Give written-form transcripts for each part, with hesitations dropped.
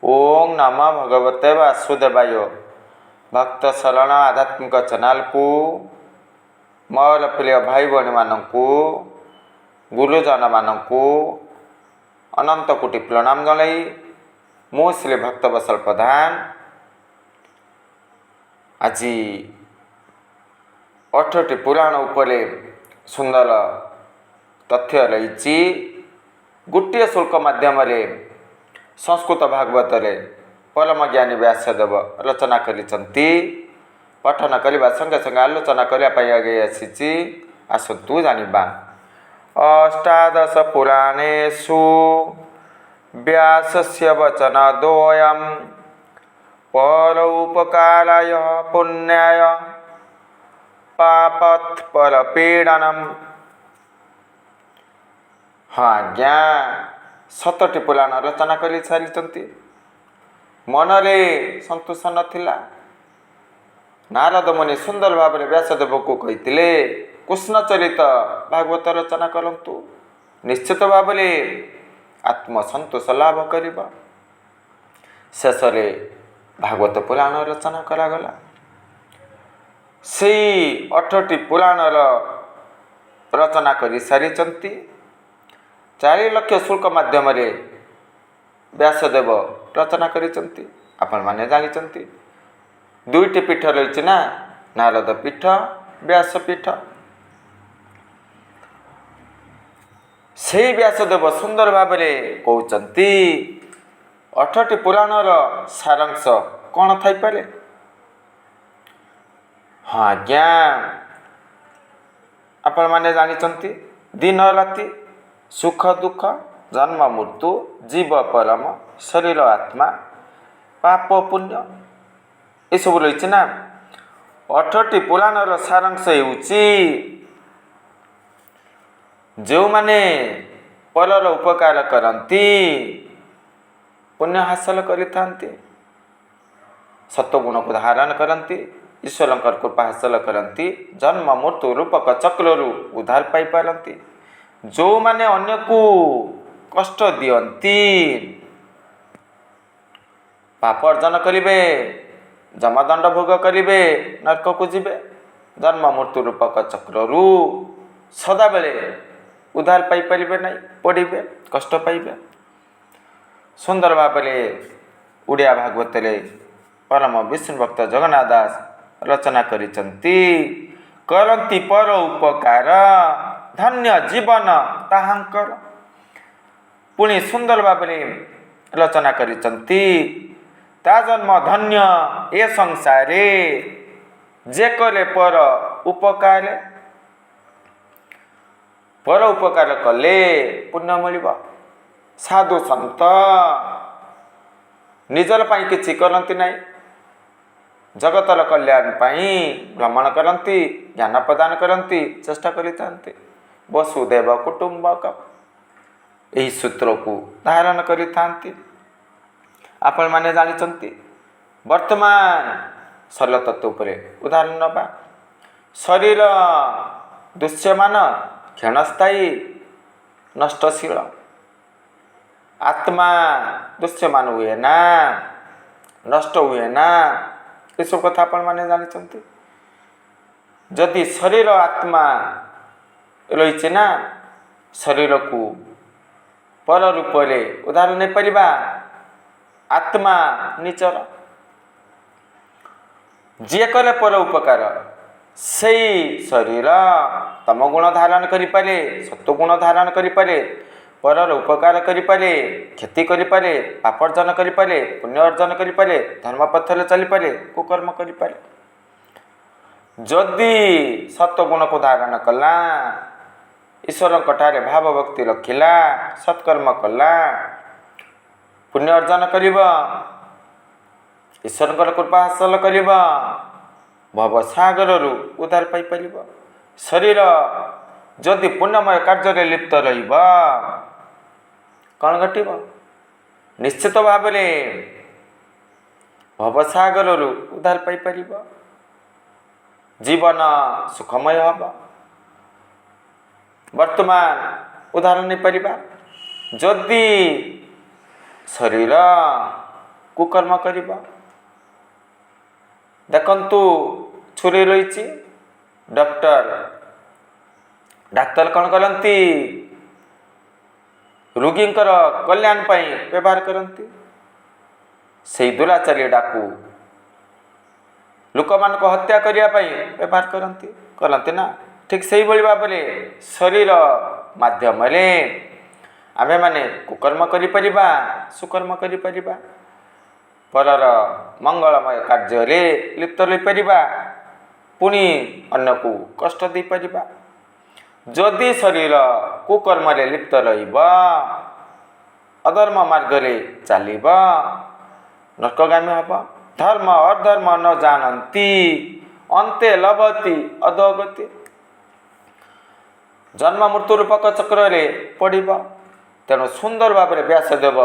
ओं नमः भगवते वासुदेवाय। भक्त शरण आध्यात्मिक चैनल को मोर प्रिय भाई भौणी मानू गुरुजन मानू अनंत कोटि प्रणाम जनाई मु श्री भक्त बसल प्रधान आज 8टी पुराण उपरे सुंदर तथ्य रही। गोटे शुल्क माध्यम संस्कृत भागवत परम ज्ञानी व्यासदेव रचना करिसंती। पठन करने संगे संगे आलोचना करने आगे आसी आसतु जानिबा। अष्टादश पुराणेषु व्यासस्य वचन द्वयम् परोपकाराय पुण्याय पापत् परपीडनम्। हाँ आज्ञा 7टी पुराण रचना कर सारी मनरे संतोष नथिला। नारद मुनि सुंदर भाव में व्यासदेव को कहते कृष्ण चरित भागवत रचना करंतु निश्चित भाव आत्मसंतोष लाभ कर। शेष भागवत पुराण रचना करागला। से 8टी पुराण रचना कर सारी 4 लक्ष शुल्क माध्यम व्यासदेव रचना करिसंती। आपण माने जानिसंती 2टी पीठ रही ना, नारद पीठ व्यास पीठ। से व्यासदेव सुंदर भाव में कहते 8टी पुराणर सारांश कौन थी पारे। हाँ आज्ञा आपण माने जानिसंती दिन राति सुख दुख जन्म मृत्यु जीव परम शरीर आत्मा पाप पुण्य ये सब रही ना। 8टी पुराणर सारांश होउची जो माने परर उपकार करती पुण्य हासिल करिथांती, सत्वगुण को धारण करती, ईश्वर कृपा हासिल करती, जन्म मृत्यु रूपक चक्रु उद्धार पाई पारती। जो माने अन्य को कष्ट दियंती पाप अर्जन करिवे, जमदंड भोग करिवे, नरक को जीवे, जन्म मृत्यु रूपक चक्रु सदा बेले उद्धार पाई परिबे नहीं, पड़िबे कष्ट पाइबे। सुंदर भाव उड़िया भागवत परम विष्णु भक्त जगन्नाथ दास रचना करिसंती। करंती पर उपकार धन्य जीवन ताहांकर। पुणी सुंदर भाव रचना करिसंती। ता जन्म धन्य ए संसारे जे करे पर उपकार। पर उपकार कले पुण्य मिलिबा। साधु संत निजर पाई किछि करंती नाही, जगतर कल्याण पाई भ्रमण करती, ज्ञान प्रदान करती, चेष्टा करिथांती। वसुदेव कुटुंबक यही सूत्र को धारण करिथांती। आपण माने जानिचंती वर्तमान सरल तत्व उपरे उदाहरण नबा। शरीर दृश्यमान क्षणस्थायी नष्टशील, आत्मा दृश्यमान हुए ना नष्ट हुए ना, ये सब कथा आपण माने जानिचंती। जदि शरीर आत्मा रही ना, शरीर को पर रूप में उदाहरण नहीं परिबा। आत्मा निचर जे कले पर उपकार से शरीर तम गुण धारण करि पारे, सत्व गुण धारण करि पारे, परर उपकार करि पारे, क्षति करि पारे, पाप अर्जन करि पारे, पुण्य अर्जन करि पारे, धर्म पथरे चली पारे, कुकर्म करि पारे। जदि सत्व गुण को धारण कला, ईश्वर कटारे भाव भक्ति रखिला, सत्कर्म कला, पुण्य अर्जन करिबा, ईश्वर कृपा हासिल करिबा, भव सागर उद्धार पाई परिबा। शरीर जदि पुण्यमय कार्य लिप्त रहिबा कौन घटिबा? निश्चित भाव भव सागर उद्धार पाई परिबा, जीवन सुखमय हबा। वर्तमान उदाहरण नहीं परिबा। जदि शरीर କୁକର୍ମ କରିବ। ଦେଖନ୍ତୁ ଛୁରୀ ରହିଛି, ଡାକ୍ତର କ'ଣ କରନ୍ତି? ରୋଗୀଙ୍କର କଲ୍ୟାଣ ପାଇଁ ବ୍ୟବହାର କରନ୍ତି। ସେଇ ଦୁରାଚାରୀଟାକୁ ଲୋକମାନଙ୍କୁ ହତ୍ୟା କରିବା ପାଇଁ ବ୍ୟବହାର କରନ୍ତି ନା। ଠିକ୍ ସେଇଭଳି ଭାବରେ ଶରୀର ମାଧ୍ୟମରେ ଆମେମାନେ କୁକର୍ମ କରିପାରିବା, ସୁକର୍ମ କରିପାରିବା, ପରର ମଙ୍ଗଳମୟ କାର୍ଯ୍ୟରେ ଲିପ୍ତ ରହିପାରିବା, ପୁଣି ଅନ୍ୟକୁ କଷ୍ଟ ଦେଇପାରିବା। ଯଦି ଶରୀର କୁକର୍ମରେ ଲିପ୍ତ ରହିବ, ଅଧର୍ମ ମାର୍ଗରେ ଚାଲିବ, ନର୍କଗାମୀ ହେବ। ଧର୍ମ ଅଧର୍ମ ନ ଜାଣନ୍ତି ଅନ୍ତେ ଲଭନ୍ତି ଅଧୋଗତି। ଜନ୍ମ ମୃତ୍ୟୁ ରୂପକ ଚକ୍ରରେ ପଡ଼ିବ। ତେଣୁ ସୁନ୍ଦର ଭାବରେ ବ୍ୟାସଦେବ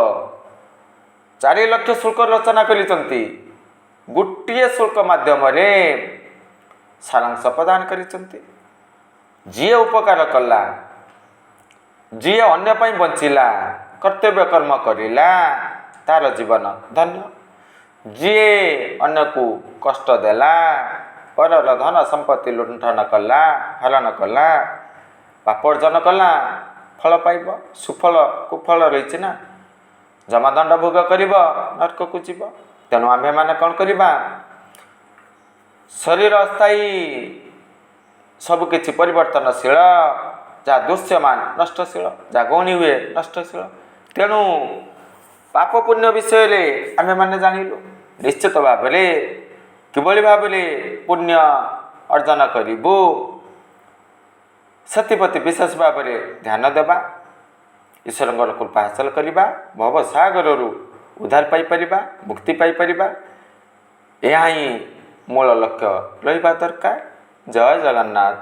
4 ଲକ୍ଷ ଶ୍ଲୋକ ରଚନା କରିଛନ୍ତି। ଗୋଟିଏ ଶ୍ଲୋକ ମାଧ୍ୟମରେ ସାରାଂଶ ପ୍ରଦାନ କରିଛନ୍ତି। ଯିଏ ଉପକାର କଲା, ଯିଏ ଅନ୍ୟ ପାଇଁ ବଞ୍ଚିଲା, କର୍ତ୍ତବ୍ୟ କର୍ମ କରିଲା, ତାର ଜୀବନ ଧନ୍ୟ। ଯିଏ ଅନ୍ୟକୁ କଷ୍ଟ ଦେଲା, ପରର ଧନ ସମ୍ପତ୍ତି ଲୁଣ୍ଠନ କଲା, ହରଣ କଲା, ପାପ ଅର୍ଜନ କଲା, ଫଳ ପାଇବ। ସୁଫଳ କୁଫଳ ରହିଛି ନା। ଯମଦଣ୍ଡ ଭୋଗ କରିବ, ନର୍କକୁ ଯିବ। ତେଣୁ ଆମ୍ଭେମାନେ କ'ଣ କରିବା? ଶରୀର ଅସ୍ଥାୟୀ, ସବୁକିଛି ପରିବର୍ତ୍ତନଶୀଳ, ଯାହା ଦୃଶ୍ୟମାନ ନଷ୍ଟଶୀଳ, ଯାହା ଗୌଣୀ ହୁଏ ନଷ୍ଟଶୀଳ। ତେଣୁ ପାପ ପୁଣ୍ୟ ବିଷୟରେ ଆମେମାନେ ଜାଣିଲୁ। ନିଶ୍ଚିତ ଭାବରେ କିଭଳି ଭାବରେ ପୁଣ୍ୟ ଅର୍ଜନ କରିବୁ, ସେଥିପ୍ରତି ବିଶେଷ ଭାବରେ ଧ୍ୟାନ ଦେବା। ଈଶ୍ୱରଙ୍କର କୃପା ହାସଲ କରିବା, ଭବସାଗରରୁ ଉଦ୍ଧାର ପାଇପାରିବା, ମୁକ୍ତି ପାଇପାରିବା। ଏହା ହିଁ ମୂଳ ଲକ୍ଷ୍ୟ ରହିବା ଦରକାର। ଜୟ ଜଗନ୍ନାଥ।